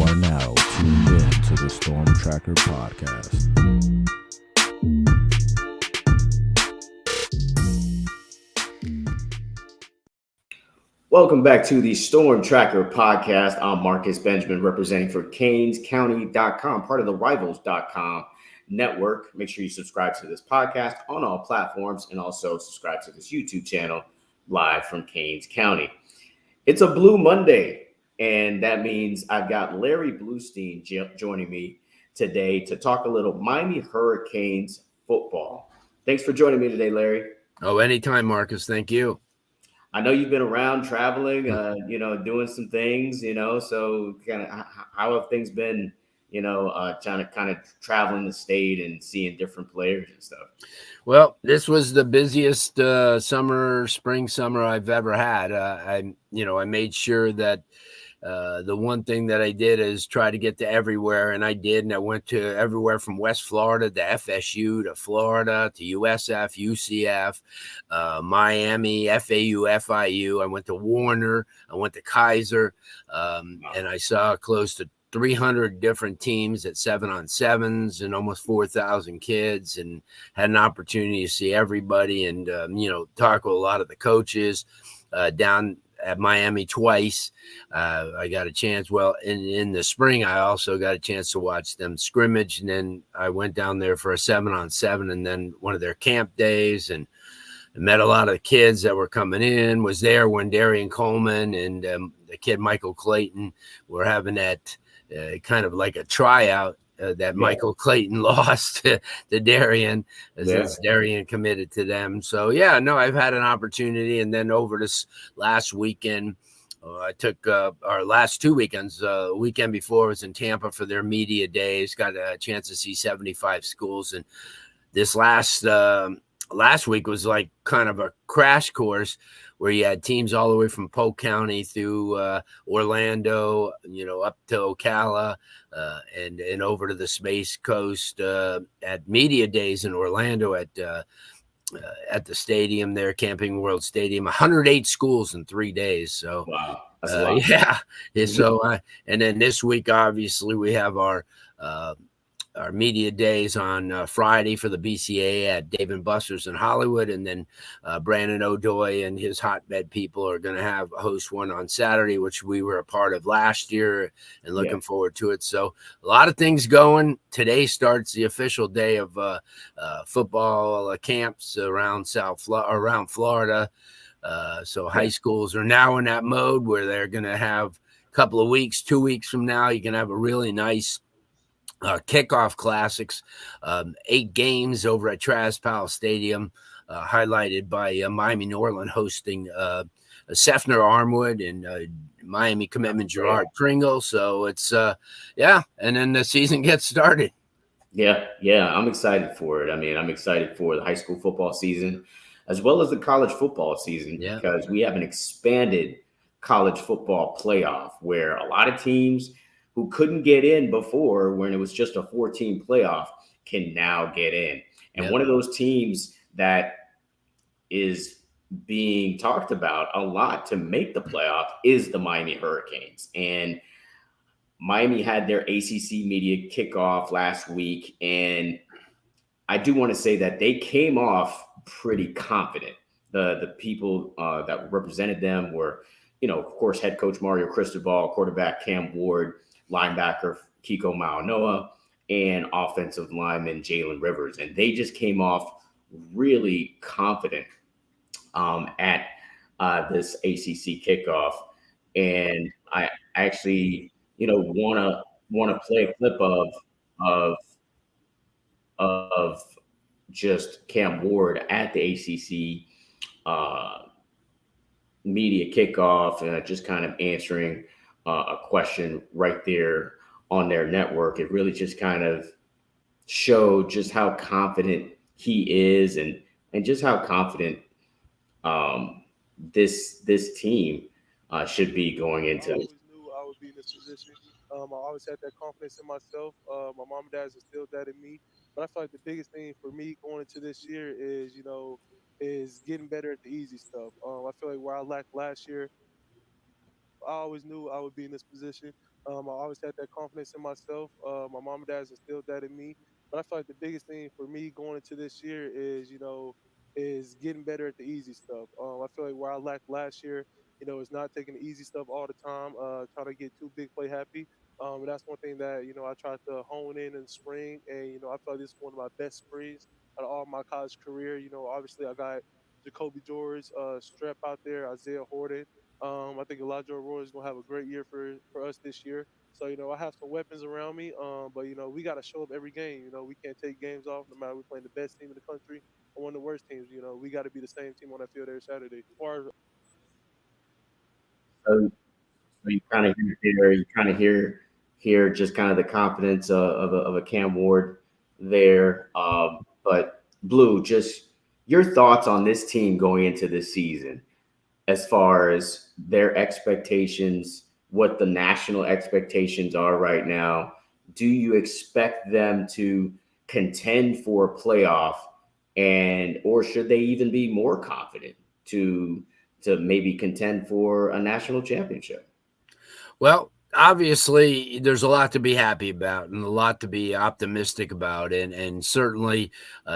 are now tuned in to the Storm Tracker podcast. Welcome back to the Storm Tracker podcast. I'm Marcus Benjamin, representing for CanesCounty.com, part of the Rivals.com network. Make sure you subscribe to this podcast on all platforms and also subscribe to this YouTube channel live from Canes County. It's a Blu Monday, and that means I've got Larry Blustein joining me today to talk a little Miami Hurricanes football. Thanks for joining me today, Larry. Oh, anytime, Marcus. Thank you. I know you've been around traveling, doing some things, so kind of how have things been, trying to kind of traveling the state and seeing different players and stuff? Well, this was the busiest spring summer I've ever had. I made sure that the one thing that I did is try to get to everywhere, and I did. And I went to everywhere from West Florida to FSU to Florida to USF, UCF, Miami, FAU, FIU. I went to Warner. I went to Kaiser, and I saw close to 300 different teams at 7-on-7s and almost 4,000 kids, and had an opportunity to see everybody and, talk with a lot of the coaches down at Miami twice. I got a chance. Well, in the spring, I also got a chance to watch them scrimmage. And then I went down there for a 7-on-7 and then one of their camp days, and met a lot of kids that were coming in. Was there when Darian Coleman and the kid Michael Clayton were having that kind of like a tryout that Michael Clayton lost to Darian, since Darian committed to them. So, I've had an opportunity. And then over this last weekend, I took our last 2 weekends. The weekend before was in Tampa for their media days, got a chance to see 75 schools. And this last week was like kind of a crash course where you had teams all the way from Polk County through Orlando, up to Ocala, and over to the Space Coast at media days in Orlando at the stadium there, Camping World Stadium. 108 schools in 3 days. So, wow, that's a lot. Yeah. So, and then this week, obviously, we have our media days on Friday for the BCA at Dave & Buster's in Hollywood. And then Brandon O'Doy and his hotbed people are going to host one on Saturday, which we were a part of last year, and looking forward to it. So a lot of things going. Today starts the official day of football camps around Florida. So high schools are now in that mode where they're going to have a couple of weeks, 2 weeks from now, you can have a really nice kickoff classics, 8 games over at Travis Powell Stadium, highlighted by Miami Norland hosting Sefner Armwood and Miami Commitment Gerard Pringle. So it's and then the season gets started. Yeah, I'm excited for it. I mean, I'm excited for the high school football season as well as the college football season, because we have an expanded college football playoff where a lot of teams who couldn't get in before, when it was just a 4-team playoff, can now get in. And one of those teams that is being talked about a lot to make the playoff is the Miami Hurricanes. And Miami had their ACC media kickoff last week. And I do want to say that they came off pretty confident. The people that represented them were, of course, head coach Mario Cristobal, quarterback Cam Ward, linebacker Kiko Maonoa, and offensive lineman Jalen Rivers. And they just came off really confident at this ACC kickoff. And I actually, want to play a clip of just Cam Ward at the ACC media kickoff, and just kind of answering a question right there on their network. It really just kind of showed just how confident he is, and just how confident this team should be going into. I always knew I would be in this position. I always had that confidence in myself. My mom and dad instilled that in me. But I feel like the biggest thing for me going into this year is, is getting better at the easy stuff. I feel like where I lacked last year, I always knew I would be in this position. I always had that confidence in myself. My mom and dad instilled that in me. But I feel like the biggest thing for me going into this year is, is getting better at the easy stuff. I feel like where I lacked last year, is not taking the easy stuff all the time, trying to get too big play happy. And that's one thing that, I tried to hone in the spring. And, I feel like this is one of my best springs out of all my college career. Obviously I got Jacoby George, Strep out there, Isaiah Horton. I think Elijah Aurora is gonna have a great year for us this year. So I have some weapons around me. But we got to show up every game. We can't take games off no matter we're playing the best team in the country or one of the worst teams. We got to be the same team on that field every Saturday. So, so you kind of hear just kind of the confidence of a Cam Ward there. But Blue, just your thoughts on this team going into this season, as far as their expectations, what the national expectations are right now. Do you expect them to contend for a playoff, or should they even be more confident to maybe contend for a national championship? Well, obviously there's a lot to be happy about and a lot to be optimistic about, and certainly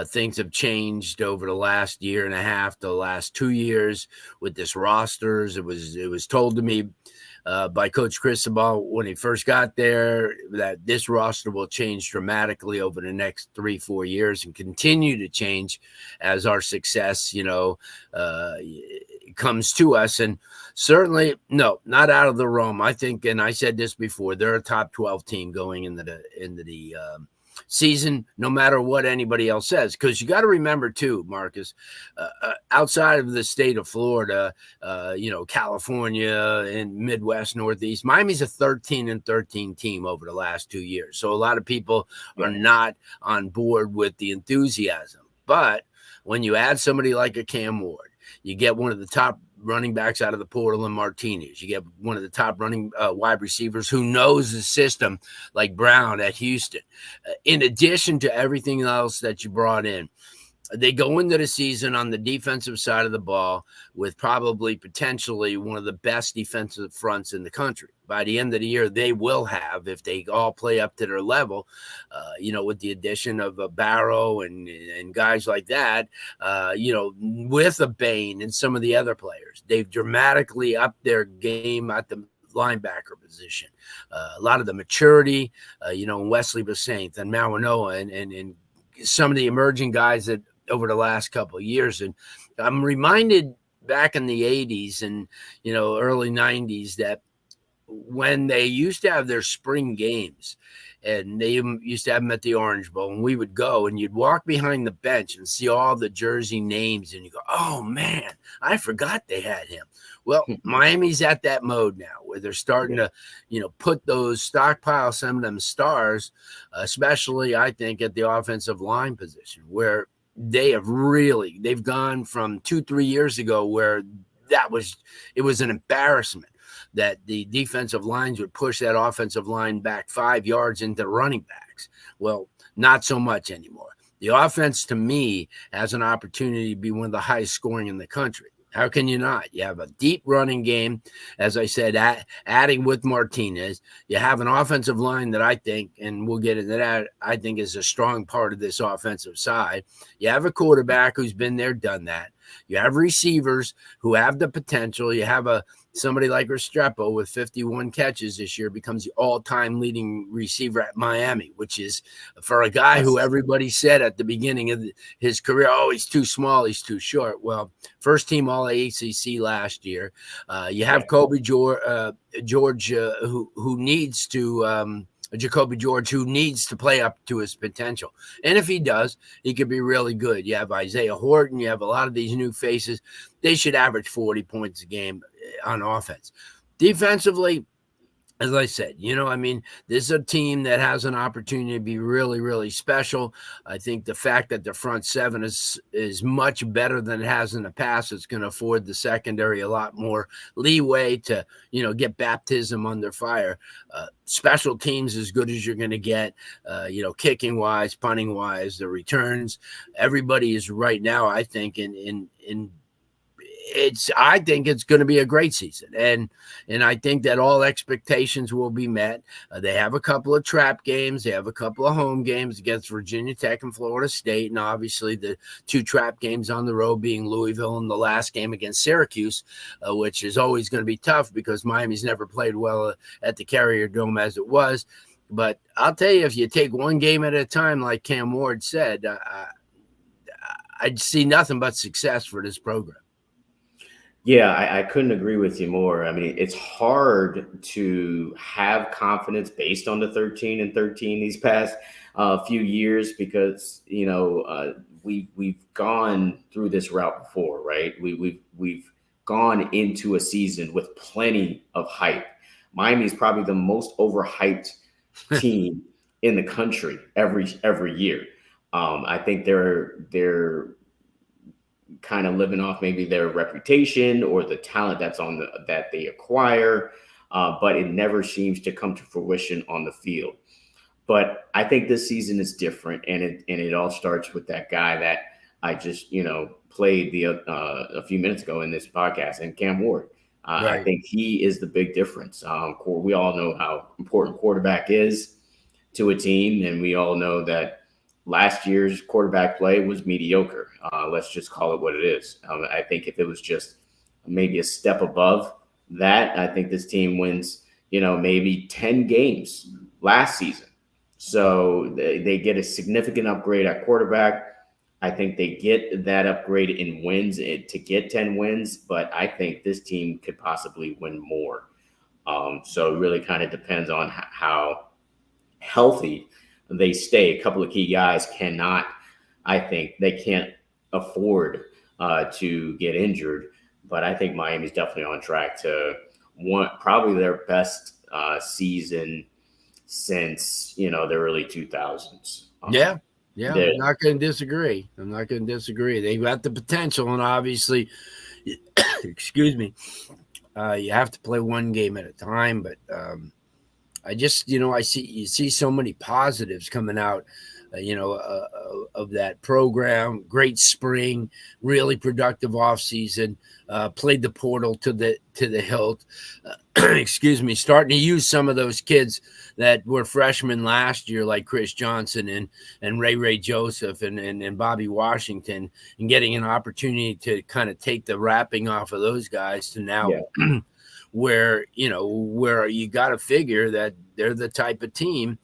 things have changed over the last year and a half, the last 2 years with this rosters. It was told to me by Coach Cristobal when he first got there that this roster will change dramatically over the next 3-4 years and continue to change as our success comes to us. And certainly, no, not out of the realm. I think, and I said this before, they're a top 12 team going into the season, no matter what anybody else says. Because you got to remember too, Marcus, outside of the state of Florida, California and Midwest, Northeast, Miami's a 13-13 team over the last 2 years. So a lot of people are not on board with the enthusiasm. But when you add somebody like a Cam Ward, you get one of the top running backs out of the portal in Martinez. You get one of the top running wide receivers who knows the system, like Brown at Houston. In addition to everything else that you brought in, they go into the season on the defensive side of the ball with probably potentially one of the best defensive fronts in the country. By the end of the year, they will have, if they all play up to their level, with the addition of a Barrow and guys like that, with a Bain and some of the other players. They've dramatically upped their game at the linebacker position. A lot of the maturity, Wesley Basaint and Mawanoa and some of the emerging guys that over the last couple of years. And I'm reminded back in the 80s and, early 90s that when they used to have their spring games and they used to have them at the Orange Bowl, and we would go and you'd walk behind the bench and see all the jersey names and you go, oh man, I forgot they had him. Well, Miami's at that mode now where they're starting to, put those stockpile, some of them stars, especially I think at the offensive line position, where they've gone from 2-3 years ago where it was an embarrassment that the defensive lines would push that offensive line back 5 yards into the running backs. Well, not so much anymore. The offense, to me, has an opportunity to be one of the highest scoring in the country. How can you not? You have a deep running game, as I said, adding with Martinez. You have an offensive line that I think, and we'll get into that, I think is a strong part of this offensive side. You have a quarterback who's been there, done that. You have receivers who have the potential. You have somebody like Restrepo with 51 catches this year becomes the all-time leading receiver at Miami, which is for a guy who everybody said at the beginning of his career, oh, he's too small, he's too short. Well, first team All-ACC last year. You have Kobe George, who needs to Jacoby George, who needs to play up to his potential. And if he does, he could be really good. You have Isaiah Horton. You have a lot of these new faces. They should average 40 points a game on offense. Defensively, as I said, this is a team that has an opportunity to be really, really special. I think the fact that the front seven is much better than it has in the past, it's going to afford the secondary a lot more leeway to, get baptism under fire. Special teams as good as you're going to get, kicking wise, punting wise, the returns. Everybody is right now, I think, in I think it's going to be a great season, and I think that all expectations will be met. They have a couple of trap games, they have a couple of home games against Virginia Tech and Florida State, and obviously the 2 trap games on the road being Louisville and the last game against Syracuse, which is always going to be tough because Miami's never played well at the Carrier Dome as it was. But I'll tell you, if you take one game at a time, like Cam Ward said, I'd see nothing but success for this program. Yeah, I couldn't agree with you more. I mean, it's hard to have confidence based on the 13-13 these past few years because, you know, we've gone through this route before, right? We've gone into a season with plenty of hype. Miami is probably the most overhyped team in the country every year. I think they're kind of living off maybe their reputation or the talent that they acquire, but it never seems to come to fruition on the field. But I think this season is different, and it all starts with that guy that I just played a few minutes ago in this podcast, and Cam Ward. Right. I think he is the big difference. We all know how important quarterback is to a team, and we all know that last year's quarterback play was mediocre. Let's just call it what it is. I think if it was just maybe a step above that, I think this team wins, maybe 10 games last season. So they get a significant upgrade at quarterback. I think they get that upgrade in wins to get 10 wins, but I think this team could possibly win more. So it really kind of depends on how healthy they stay. A couple of key guys they can't afford to get injured, but I think Miami's definitely on track to probably their best season since, the early 2000s. Yeah. I'm not going to disagree. They've got the potential, and obviously, excuse me, you have to play one game at a time, but I just, you see so many positives coming out, of that program. Great spring, really productive offseason, played the portal to the hilt. Excuse me, starting to use some of those kids that were freshmen last year, like Chris Johnson and Ray Joseph and Bobby Washington, and getting an opportunity to kind of take the wrapping off of those guys to now. Yeah. Where you got to figure that they're the type of team,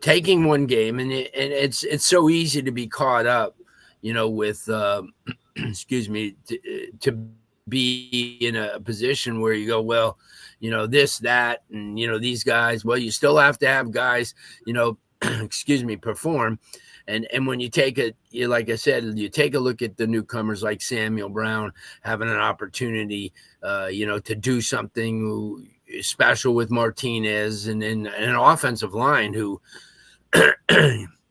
taking one game, and it's so easy to be caught up, with excuse me, to be in a position where you go, well, this, that, and these guys. Well, you still have to have guys, excuse me, perform. And when you take it, like I said, you take a look at the newcomers like Samuel Brown having an opportunity, to do something special with Martinez and an offensive line who,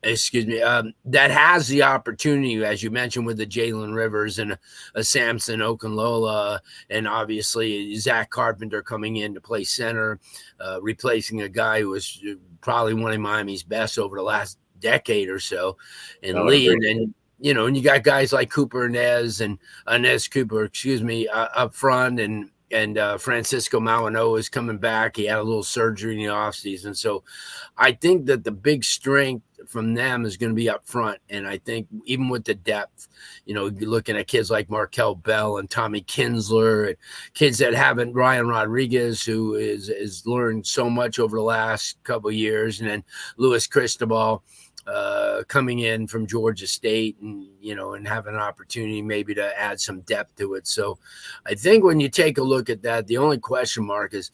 excuse me, that has the opportunity, as you mentioned, with the Jalen Rivers and a Samson Okunlola, and obviously Zach Carpenter coming in to play center, replacing a guy who was probably one of Miami's best over the last decade or so in lead. And and you got guys like Cooper Inez Cooper, up front, and Francisco Mauano is coming back. He had a little surgery in the offseason. So I think that the big strength from them is going to be up front. And I think even with the depth, you're looking at kids like Markel Bell and Tommy Kinsler, and kids that haven't, Ryan Rodriguez, who is learned so much over the last couple of years, and then Luis Cristobal coming in from Georgia State, and and have an opportunity maybe to add some depth to it. So I think when you take a look at that, the only question mark is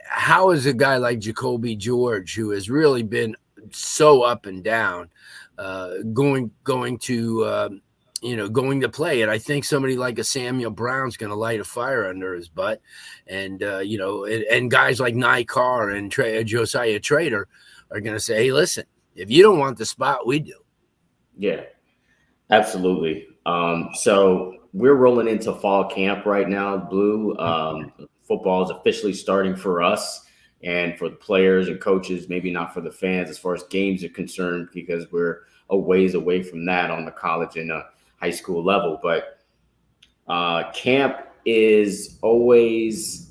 how is a guy like Jacoby George, who has really been so up and down, going to play. And I think somebody like a Samuel Brown's going to light a fire under his butt, and and guys like Nye Carr and Josiah Trader are going to say, hey, listen, if you don't want the spot, we do. Yeah, absolutely. So we're rolling into fall camp right now, Blue. Football is officially starting for us and for the players and coaches, maybe not for the fans as far as games are concerned, because we're a ways away from that on the college and high school level. But Camp is always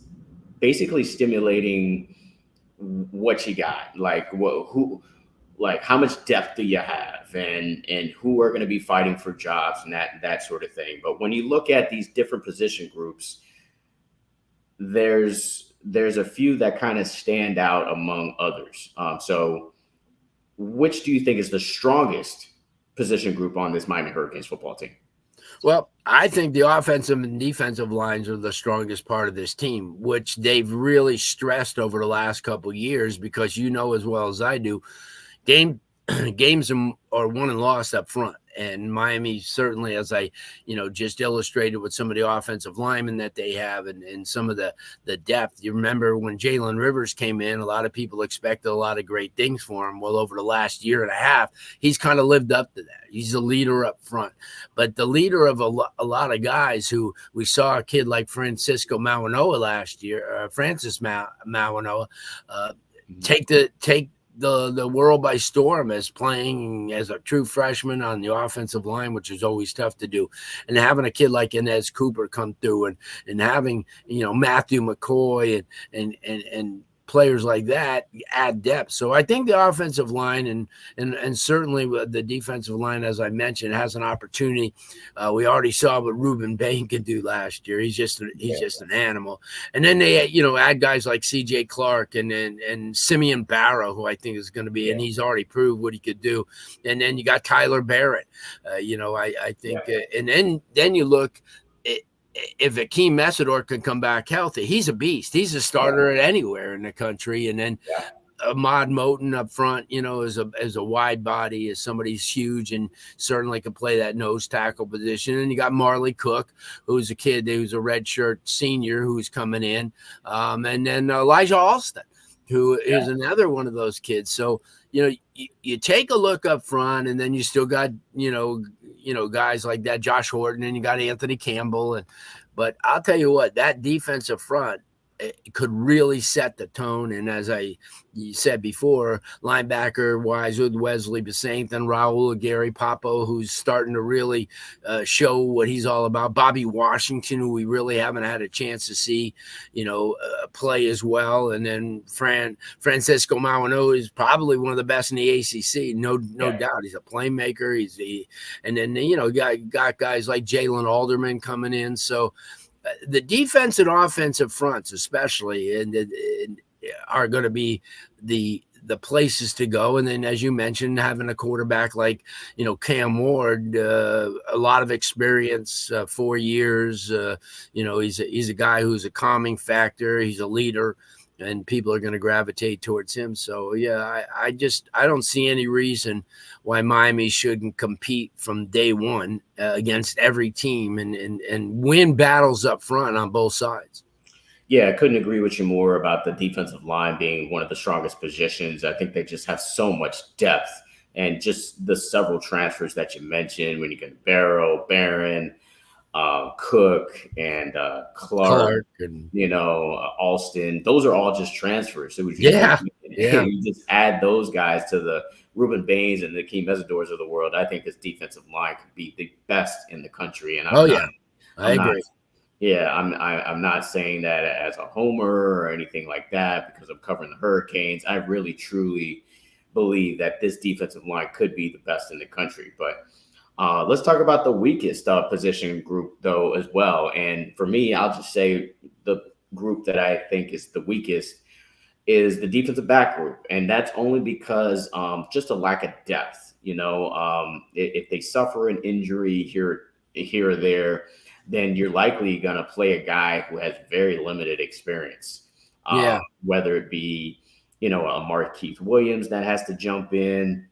basically stimulating what you got, like like how much depth do you have, and who are going to be fighting for jobs and that sort of thing. But when you look at these different position groups, there's a few that kind of stand out among others. So which do you think is the strongest position group on this Miami Hurricanes football team? Well, I think the offensive and defensive lines are the strongest part of this team, which they've really stressed over the last couple of years, because you know as well as I do, games are won and lost up front. And Miami certainly, as I, just illustrated with some of the offensive linemen that they have and some of the depth. You remember when Jalen Rivers came in, a lot of people expected a lot of great things for him. Well, over the last year and a half, he's kind of lived up to that. He's a leader up front, but the leader of a lot of guys who we saw, a kid like Francisco Mauanoa last year, Francis Mauanoa, take the world by storm as playing as a true freshman on the offensive line, which is always tough to do. And having a kid like Inez Cooper come through and having, Matthew McCoy and players like that add depth. So I think the offensive line and certainly the defensive line, as I mentioned, has an opportunity. We already saw what Ruben Bain could do last year. He's just an animal. And then they add guys like CJ Clark and Simeon Barrow, who I think is going to be, and he's already proved what he could do. And then you got Tyler Barrett. I think, and then you look. If Akeem Messidor can come back healthy, he's a beast. He's a starter at anywhere in the country. And then Ahmad Moten up front, is a wide body, is somebody who's huge and certainly can play that nose tackle position. And you got Marley Cook, who's a kid who's a redshirt senior who's coming in. And then Elijah Alston, who is another one of those kids. So, you take a look up front, and then you still got, guys like that, Josh Horton, and you got Anthony Campbell. But I'll tell you what, that defensive front, it could really set the tone. And as you said before, linebacker wise with Wesley Besaint and Raul Gary Papo, who's starting to really show what he's all about. Bobby Washington, who we really haven't had a chance to see, play as well. And then Francisco Mauanoa is probably one of the best in the ACC. No doubt. He's a playmaker. And then, got guys like Jalen Alderman coming in. So, the defense and offensive fronts, especially, are going to be the places to go. And then, as you mentioned, having a quarterback like, Cam Ward, a lot of experience, 4 years. He's a guy who's a calming factor. He's a leader, and people are going to gravitate towards him. So, I don't see any reason why Miami shouldn't compete from day one against every team and win battles up front on both sides. Yeah, I couldn't agree with you more about the defensive line being one of the strongest positions. I think they just have so much depth, and just the several transfers that you mentioned when you get Barrow, Barron, Cook, and Clark and Alston. Those are all just transfers. So you just add those guys to the Ruben Baines and the Akeem Messidors of the world. I think this defensive line could be the best in the country. And I agree. I'm not saying that as a homer or anything like that, because I'm covering the Hurricanes. I really truly believe that this defensive line could be the best in the country. But let's talk about the weakest position group, though, as well. And for me, I'll just say the group that I think is the weakest is the defensive back group. And that's only because just a lack of depth. If they suffer an injury here or there, then you're likely going to play a guy who has very limited experience. Whether it be, a Markeith Williams that has to jump in,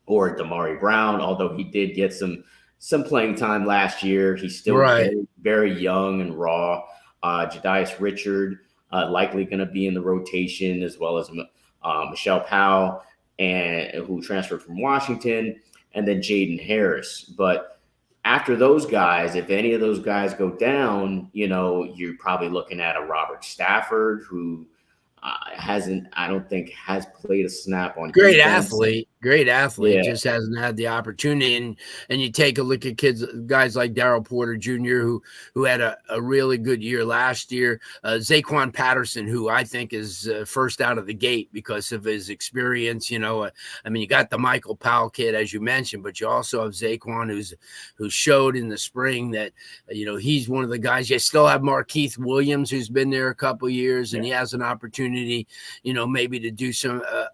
or Damari Brown, although he did get some playing time last year. He's still very, very young and raw. Jadias Richard, likely going to be in the rotation, as well as Michelle Powell, who transferred from Washington, and then Jaden Harris. But after those guys, if any of those guys go down, you're probably looking at a Robert Stafford, who I don't think has played a snap on great defense. athlete. Great athlete, Yeah. just hasn't had the opportunity. And you take a look at guys like Darryl Porter Jr., who had a really good year last year. Zaquan Patterson, who I think is first out of the gate because of his experience. I mean, you got the Michael Powell kid, as you mentioned, but you also have Zaquan, who showed in the spring that he's one of the guys. You still have Markeith Williams, who's been there a couple of years, and he has an opportunity, maybe to do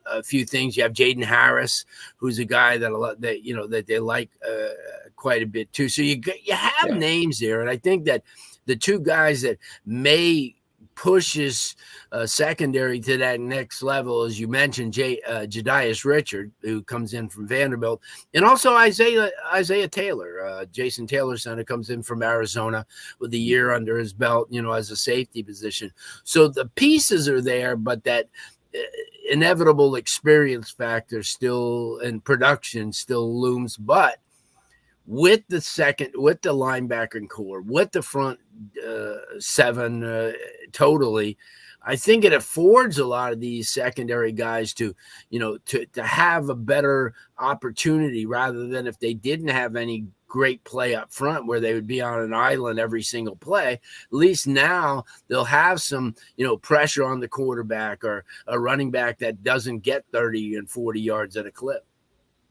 a few things. You have Jaden Harris, who's a guy that they like quite a bit too. So you have names there, and I think that the two guys that may push his secondary to that next level, as you mentioned, Jedias Richard, who comes in from Vanderbilt, and also Isaiah Taylor, Jason Taylor's son, who comes in from Arizona with a year under his belt, as a safety position. So the pieces are there, but that inevitable experience factor still and production still looms. But with the linebacker core, with the front seven totally, I think it affords a lot of these secondary guys to have a better opportunity, rather than if they didn't have any great play up front where they would be on an island every single play. At least now they'll have some, pressure on the quarterback or a running back that doesn't get 30 and 40 yards at a clip.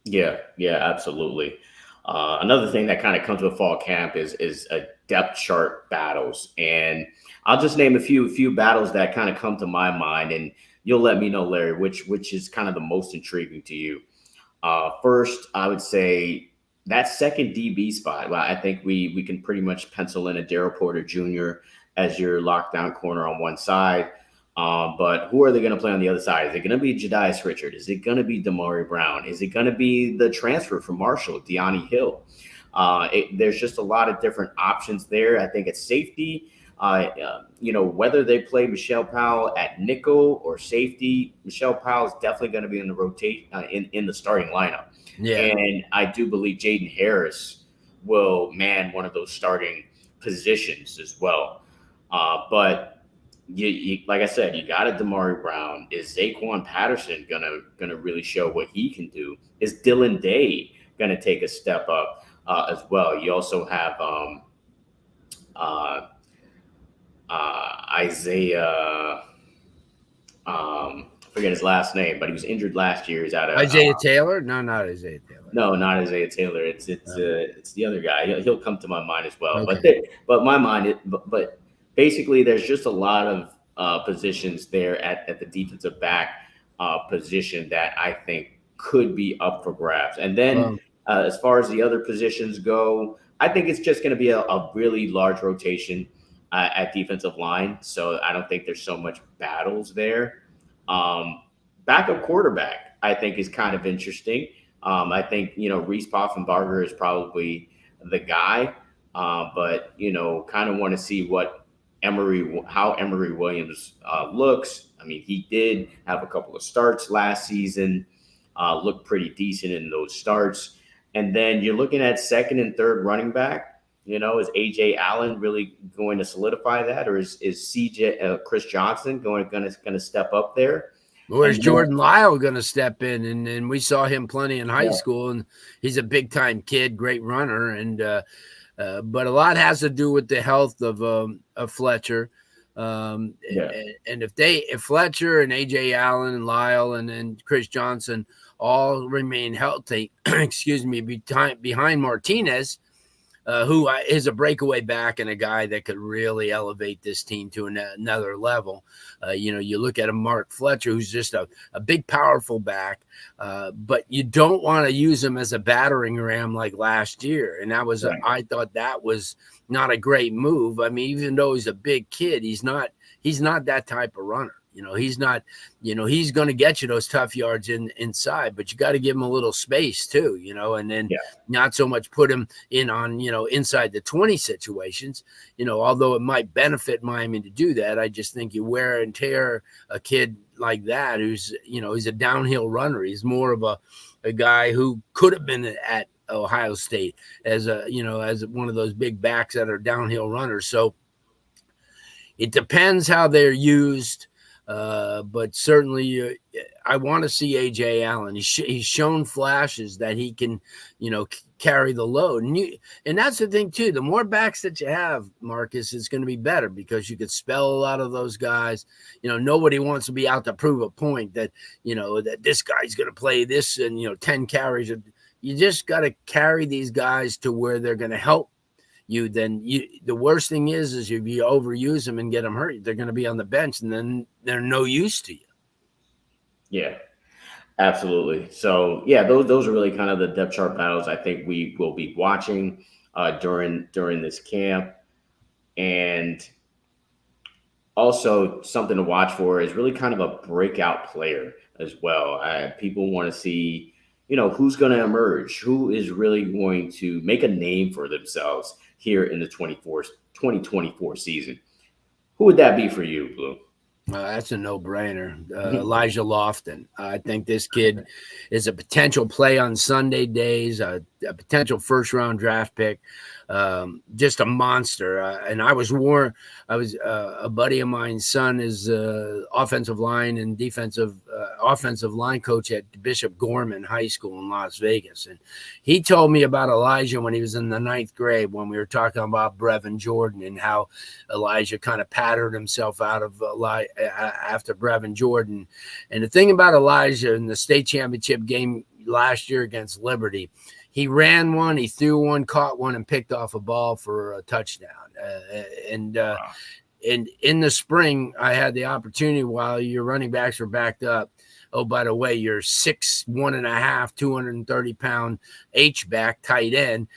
Yeah, absolutely. Another thing that kind of comes with fall camp is a depth chart battles. And I'll just name a few battles that kind of come to my mind, and you'll let me know, Larry, which is kind of the most intriguing to you. First, I would say that second DB spot. Well, I think we can pretty much pencil in a Darryl Porter Jr. as your lockdown corner on one side. But who are they going to play on the other side? Is it going to be Jedias Richard? Is it going to be Damari Brown? Is it going to be the transfer from Marshall, Deani Hill? There's just a lot of different options there. I think at safety, whether they play Michelle Powell at nickel or safety, Michelle Powell is definitely going to be in the rotation in the starting lineup. Yeah. And I do believe Jaden Harris will man one of those starting positions as well. But you like I said, you got a Damari Brown. Is Zaquan Patterson gonna really show what he can do? Is Dylan Day gonna take a step up as well? You also have Isaiah. Forget his last name, but he was injured last year. He's out of Isaiah Taylor. No, not Isaiah Taylor. No, not Isaiah Taylor. It's the other guy. He'll come to my mind as well. Okay. But basically, there's just a lot of positions there at the defensive back position that I think could be up for grabs. And then as far as the other positions go, I think it's just going to be a really large rotation at defensive line. So I don't think there's so much battles there. Backup quarterback, I think, is kind of interesting. I think, Reese Poffenbarger is probably the guy, but, kind of want to see how Emory Williams looks. I mean, he did have a couple of starts last season, looked pretty decent in those starts. And then you're looking at second and third running back. Is A.J. Allen really going to solidify that, or is Chris Johnson going to step up there? Or is Jordan Lyle going to step in? And we saw him plenty in high school, and he's a big time kid, great runner. And but a lot has to do with the health of Fletcher. And if Fletcher and A.J. Allen and Lyle and Chris Johnson all remain healthy, behind Martinez, who is a breakaway back and a guy that could really elevate this team to another level. You look at a Mark Fletcher, who's just a big, powerful back, but you don't want to use him as a battering ram like last year. And I thought that was not a great move. I mean, even though he's a big kid, he's not that type of runner. He's not, he's going to get you those tough yards inside, but you got to give him a little space too, and then not so much put him in on, inside the 20 situations, although it might benefit Miami to do that. I just think you wear and tear a kid like that who's, he's a downhill runner. He's more of a guy who could have been at Ohio State as as one of those big backs that are downhill runners. So it depends how they're used. But certainly I want to see AJ Allen. He's shown flashes that he can, carry the load. And that's the thing too. The more backs that you have, Marcus, is going to be better because you could spell a lot of those guys. Nobody wants to be out to prove a point that that this guy's going to play this and 10 carries. You just got to carry these guys to where they're going to help you. Then the worst thing is if you overuse them and get them hurt, they're going to be on the bench and then they're no use to you. Yeah, absolutely. So yeah, those are really kind of the depth chart battles I think we will be watching during this camp. And also something to watch for is really kind of a breakout player as well. People want to see, who's going to emerge, who is really going to make a name for themselves here in the 2024 season. Who would that be for you, Blue? That's a no-brainer. Elijah Lofton. I think this kid is a potential play on Sunday days, a potential first-round draft pick, just a monster. And I was a buddy of mine's son is offensive line and offensive line coach at Bishop Gorman High School in Las Vegas. And he told me about Elijah when he was in the 9th grade when we were talking about Brevin Jordan and how Elijah kind of pattered himself out of after Brevin Jordan. And the thing about Elijah in the state championship game last year against Liberty, he ran one, he threw one, caught one, and picked off a ball for a touchdown. And in the spring, I had the opportunity while your running backs were backed up. Oh, by the way, your 6'1.5", 230-pound H-back tight end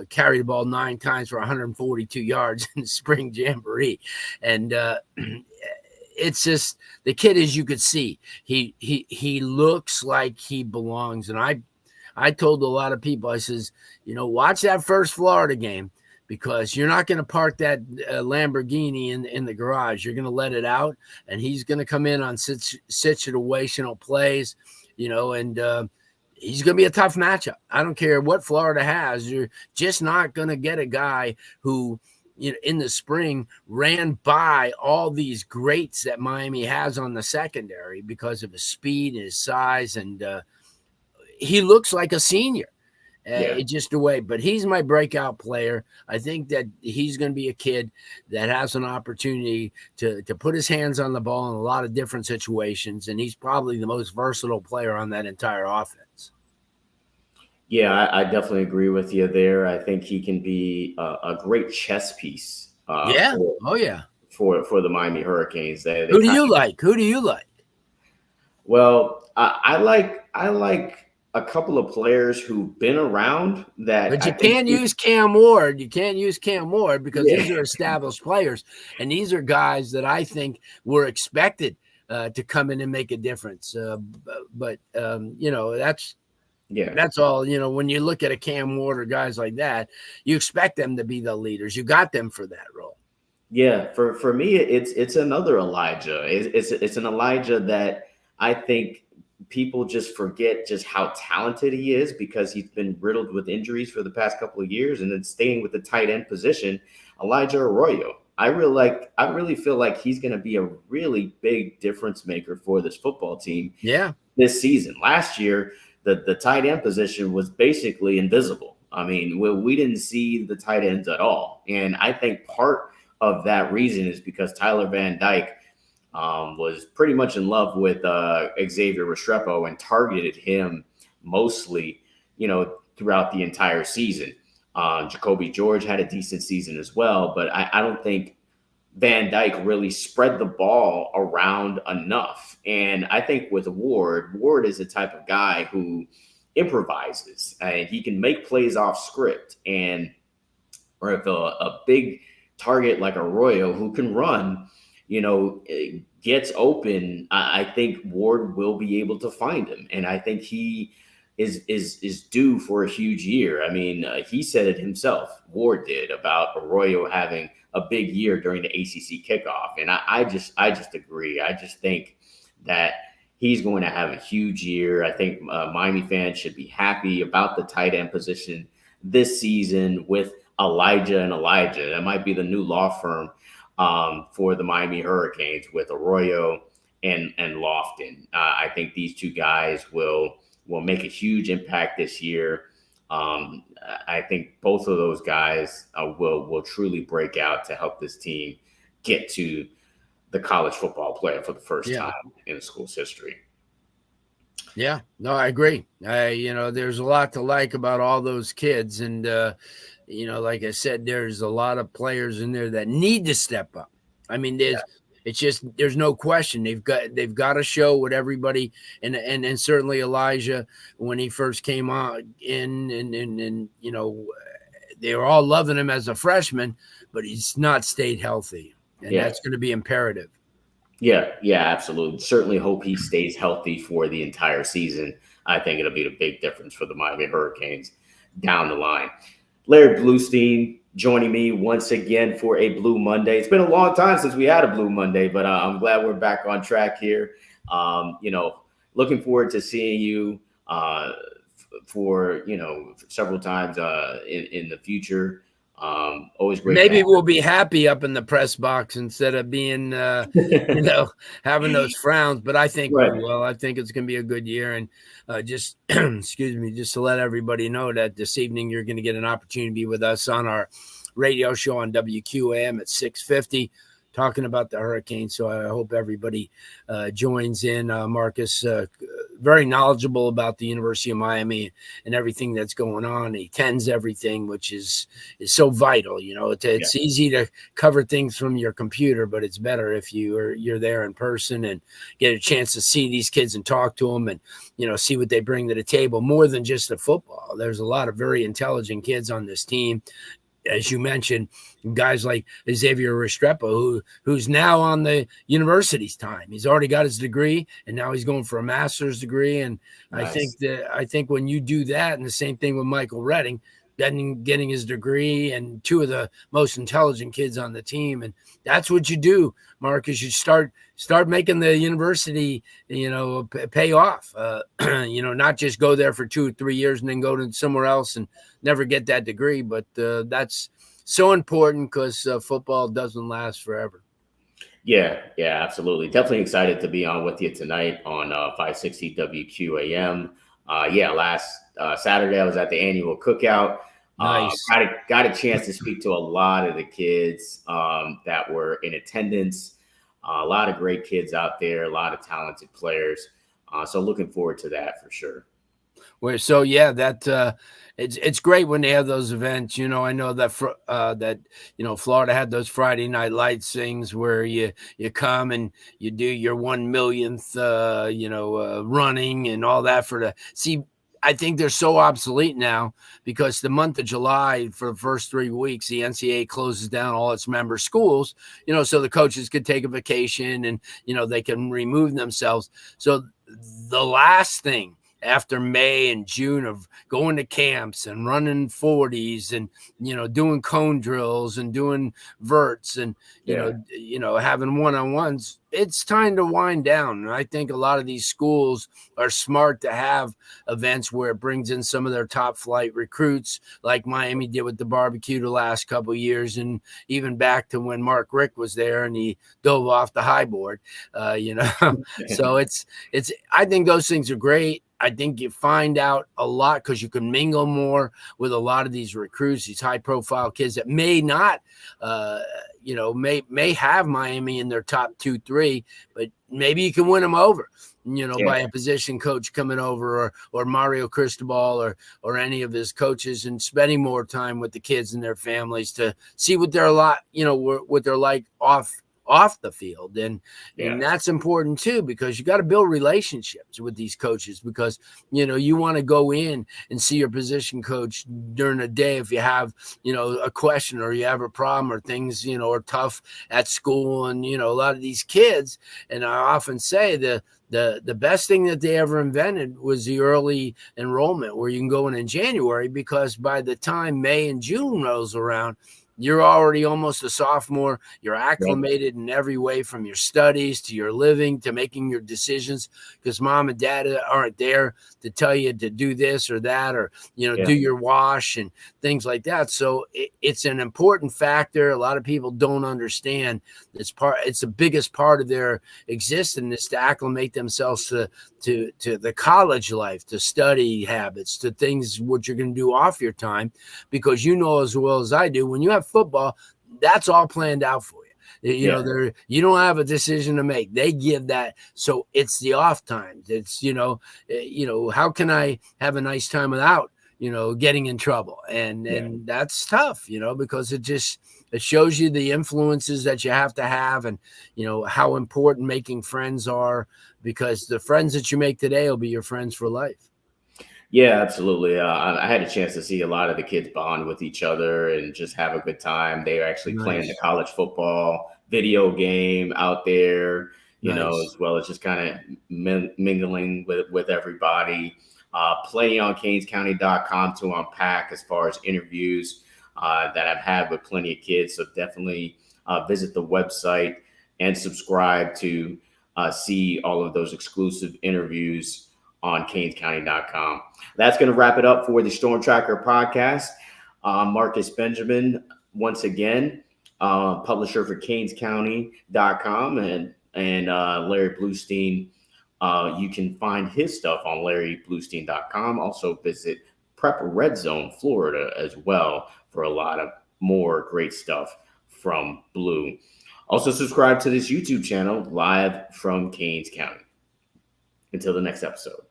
carried the ball 9 times for 142 yards in the spring jamboree. And it's just the kid, as you could see, he looks like he belongs. And I told a lot of people, I says, watch that first Florida game because you're not going to park that Lamborghini in the garage. You're going to let it out, and he's going to come in on situational plays, and he's going to be a tough matchup. I don't care what Florida has. You're just not going to get a guy who – in the spring ran by all these greats that Miami has on the secondary because of his speed and his size. And he looks like a senior just a way, but he's my breakout player. I think that he's going to be a kid that has an opportunity to put his hands on the ball in a lot of different situations. And he's probably the most versatile player on that entire offense. Yeah, I definitely agree with you there. I think he can be a great chess piece. For the Miami Hurricanes. Who do you like? Well, I like a couple of players who've been around that. But you can't use Cam Ward. You can't use Cam Ward because these are established players, and these are guys that I think were expected to come in and make a difference. That's all. When you look at a Cam Ward or guys like that, you expect them to be the leaders. You got them for that role. Yeah, for me, it's another Elijah. It's an Elijah that I think people just forget just how talented he is because he's been riddled with injuries for the past couple of years. And then staying with the tight end position, Elijah Arroyo. I really feel like he's going to be a really big difference maker for this football team. Yeah, this season. Last year, the tight end position was basically invisible. I mean, we didn't see the tight ends at all. And I think part of that reason is because Tyler Van Dyke was pretty much in love with Xavier Restrepo and targeted him mostly, throughout the entire season. Jacoby George had a decent season as well, but I don't think Van Dyke really spread the ball around enough. And I think with Ward is the type of guy who improvises and he can make plays off script. Or if a big target like Arroyo who can run, gets open, I think Ward will be able to find him. And I think he is due for a huge year. I mean, he said it himself, Ward did, about Arroyo having a big year during the ACC kickoff. And I just agree. I just think that he's going to have a huge year. I think Miami fans should be happy about the tight end position this season with Elijah and Elijah. That might be the new law firm for the Miami Hurricanes with Arroyo and Lofton. I think these two guys will make a huge impact this year. I think both of those guys will truly break out to help this team get to the college football playoff for the first time in the school's history. Yeah, no, I agree. There's a lot to like about all those kids. And, like I said, there's a lot of players in there that need to step up. I mean, there's no question. They've got to show what everybody, and certainly Elijah, when he first came on in, and they were all loving him as a freshman, but he's not stayed healthy. And that's going to be imperative. Yeah, absolutely. Certainly hope he stays healthy for the entire season. I think it'll be the big difference for the Miami Hurricanes down the line. Larry Blustein joining me once again for a Blu Monday. It's been a long time since we had a Blu Monday, but I'm glad we're back on track here. Looking forward to seeing you for several times in the future. Always great. Maybe we'll be happy up in the press box instead of being, having those frowns. But I think we will. I think it's going to be a good year. And just excuse me, just to let everybody know that this evening you're going to get an opportunity to be with us on our radio show on WQAM at 6:50. Talking about the Hurricanes. So I hope everybody joins in. Marcus, very knowledgeable about the University of Miami and everything that's going on. He attends everything, which is so vital. It's easy to cover things from your computer, but it's better if you're there in person and get a chance to see these kids and talk to them and, see what they bring to the table more than just the football. There's a lot of very intelligent kids on this team. As you mentioned, guys like Xavier Restrepo, who's now on the university's time. He's already got his degree, and now he's going for a master's degree. And nice. I think when you do that, and the same thing with Michael Redding, getting his degree, and two of the most intelligent kids on the team, and that's what you do, Marcus. You start making the university, pay off. Not just go there for 2 or 3 years and then go to somewhere else and never get that degree. But that's so important because football doesn't last forever. Yeah, absolutely. Definitely excited to be on with you tonight on 560 WQAM. Last Saturday I was at the annual cookout. Nice. Got a chance to speak to a lot of the kids that were in attendance. A lot of great kids out there, a lot of talented players. So looking forward to that for sure. Well, so it's great when they have those events. I know that Florida had those Friday Night Lights things where you come and you do your 1 millionth running and all that I think they're so obsolete now because the month of July, for the first 3 weeks, the NCAA closes down all its member schools, so the coaches could take a vacation and, they can remove themselves. So the last thing after May and June of going to camps and running 40s and, doing cone drills and doing verts and, having one-on-ones, it's time to wind down. And I think a lot of these schools are smart to have events where it brings in some of their top flight recruits, like Miami did with the barbecue the last couple of years. And even back to when Mark Richt was there and he dove off the high board, so I think those things are great. I think you find out a lot because you can mingle more with a lot of these recruits, these high-profile kids that may not, may have Miami in their top 2-3, but maybe you can win them over, by a position coach coming over or Mario Cristobal or any of his coaches and spending more time with the kids and their families to see what they're what they're like off the field. And that's important too, because you got to build relationships with these coaches because, you want to go in and see your position coach during the day. If you have, a question or you have a problem or things, are tough at school and, a lot of these kids. And I often say the best thing that they ever invented was the early enrollment where you can go in January, because by the time May and June rolls around, you're already almost a sophomore. You're acclimated in every way, from your studies to your living to making your decisions, because mom and dad aren't there to tell you to do this or that, or, do your wash and things like that. So it's an important factor. A lot of people don't understand. It's the biggest part of their existence, is to acclimate themselves to the college life, to study habits, to things what you're going to do off your time, because as well as I do, when you have football, that's all planned out for you. You don't have a decision to make. They give that. So it's the off times. It's, how can I have a nice time without, getting in trouble? And that's tough, because it shows you the influences that you have to have, and, how important making friends are, because the friends that you make today will be your friends for life. Yeah, absolutely. I had a chance to see a lot of the kids bond with each other and just have a good time. They are actually playing the college football video game out there, as well as just kind of mingling with everybody. Plenty on CanesCounty.com to unpack as far as interviews that I've had with plenty of kids. So definitely visit the website and subscribe to see all of those exclusive interviews on CanesCounty.com. That's going to wrap it up for the Storm Tracker podcast. Marcus Benjamin, once again, publisher for CanesCounty.com, and Larry Blustein. You can find his stuff on LarryBlustein.com. Also visit Prep Red Zone, Florida, as well, for a lot of more great stuff from Blu. Also subscribe to this YouTube channel, live from Canes County. Until the next episode.